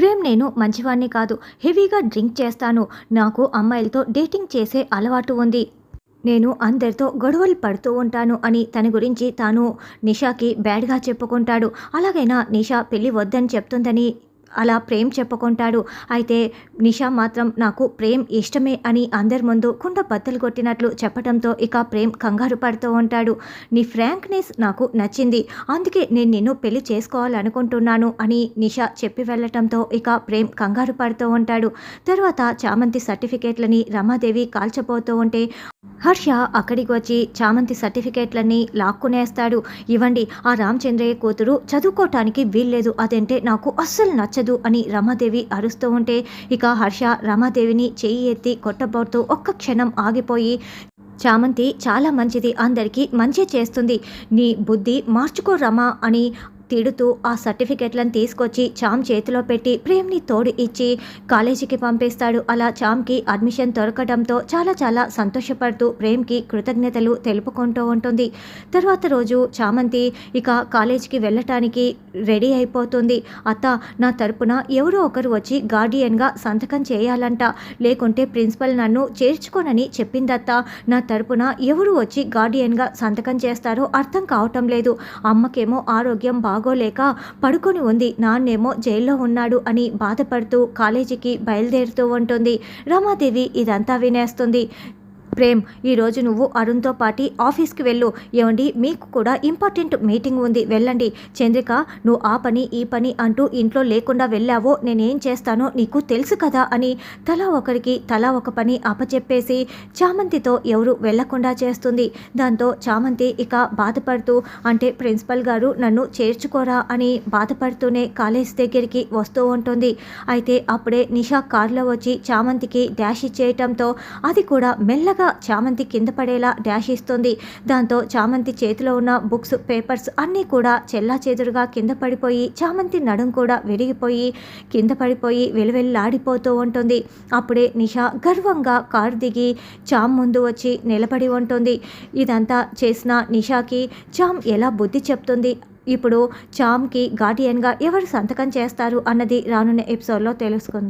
ప్రేమ్ నేను మంచివాణ్ణి కాదు. హెవీగా డ్రింక్ చేస్తాను. నాకు అమ్మాయిలతో డేటింగ్ చేసే అలవాటు ఉంది. నేను అందరితో గొడవలు పడుతూ ఉంటాను అని తన గురించి తాను నిషాకి బ్యాడ్‌గా చెప్పుకుంటాడు. అలాగైనా నిషా పెళ్లి వద్దని చెప్తుందని అలా ప్రేమ్ చెప్పుకుంటాడు. అయితే నిషా మాత్రం నాకు ప్రేమ్ ఇష్టమే అని అందరి ముందు కుండ బద్దలు కొట్టినట్లు చెప్పడంతో ఇక ప్రేమ్ కంగారు పడుతూ ఉంటాడు. నీ ఫ్రాంక్‌నెస్ నాకు నచ్చింది. అందుకే నేను నిన్ను పెళ్లి చేసుకోవాలనుకుంటున్నాను అని నిషా చెప్పి వెళ్ళటంతో ఇక ప్రేమ్ కంగారు పడుతూ ఉంటాడు. తర్వాత చామంతి సర్టిఫికేట్లని రమాదేవి కాల్చబోతూ ఉంటే హర్ష అక్కడికి వచ్చి చామంతి సర్టిఫికేట్లన్నీ లాక్కునేస్తాడు. ఇవ్వండి, ఆ రామచంద్రయ్య కూతురు చదువుకోవటానికి వీల్లేదు, అదంటే నాకు అస్సలు నచ్చదు అని రమాదేవి అరుస్తూ ఉంటే ఇక హర్ష రమాదేవిని చెయ్యి ఎత్తి కొట్టబోతూ ఒక్క క్షణం ఆగిపోయి, చామంతి చాలా మంచిది, అందరికీ మంచి చేస్తుంది, నీ బుద్ధి మార్చుకో రమా అని తిడుతూ ఆ సర్టిఫికెట్లను తీసుకొచ్చి చామ్ చేతిలో పెట్టి ప్రేమ్ని తోడు ఇచ్చి కాలేజీకి పంపిస్తాడు. అలా చామ్కి అడ్మిషన్ దొరకడంతో చాలా చాలా సంతోషపడుతూ ప్రేమ్కి కృతజ్ఞతలు తెలుపుకుంటూ ఉంటుంది. తర్వాత రోజు చామంతి ఇక కాలేజీకి వెళ్ళటానికి రెడీ అయిపోతుంది. అత్త, నా తరపున ఎవరో ఒకరు వచ్చి గార్డియన్గా సంతకం చేయాలంట, లేకుంటే ప్రిన్సిపల్ నన్ను చేర్చుకోనని చెప్పిందత్త. నా తరపున ఎవరు వచ్చి గార్డియన్గా సంతకం చేస్తారో అర్థం కావటం లేదు. అమ్మకేమో ఆరోగ్యం బాగోలేక పడుకొని ఉంది, నాన్నేమో జైల్లో ఉన్నాడు అని బాధపడుతూ కాలేజీకి బయలుదేరుతూ ఉంటుంది. రమాదేవి ఇదంతా వినేస్తుంది. ప్రేమ్, ఈరోజు నువ్వు అరుణ్తో పాటి ఆఫీస్కి వెళ్ళు. ఏమండి, మీకు కూడా ఇంపార్టెంట్ మీటింగ్ ఉంది, వెళ్ళండి. చంద్రిక, నువ్వు ఆ పని ఈ పని అంటూ ఇంట్లో లేకుండా వెళ్ళావో నేనేం చేస్తానో నీకు తెలుసు కదా అని తలా ఒకరికి తలా ఒక పని అప్పచెప్పేసి చామంతితో ఎవరు వెళ్లకుండా చేస్తుంది. దాంతో చామంతి ఇక బాధపడుతూ, అంటే ప్రిన్సిపల్ గారు నన్ను చేర్చుకోరా అని బాధపడుతూనే కాలేజ్ దగ్గరికి వస్తూ ఉంటుంది. అయితే అప్పుడే నిషా కారులో వచ్చి చామంతికి డాష్ ఇచ్చేయటంతో అది కూడా మెల్లగా చామంతి కింద పడేలా డాష్ ఇస్తుంది. దాంతో చామంతి చేతిలో ఉన్న బుక్స్, పేపర్స్ అన్నీ కూడా చెల్లాచెదురుగా కింద పడిపోయి చామంతి నడుం కూడా విరిగిపోయి కింద పడిపోయి వెలువెల్లాడిపోతూ ఉంటుంది. అప్పుడే నిషా గర్వంగా కారు దిగి చామ్ ముందు వచ్చి నిలబడి ఉంటుంది. ఇదంతా చేసిన నిషాకి చామ్ ఎలా బుద్ధి చెప్తుంది, ఇప్పుడు చామ్కి గార్డియన్గా ఎవరు సంతకం చేస్తారు అన్నది రానున్న ఎపిసోడ్లో తెలుసుకుందాం.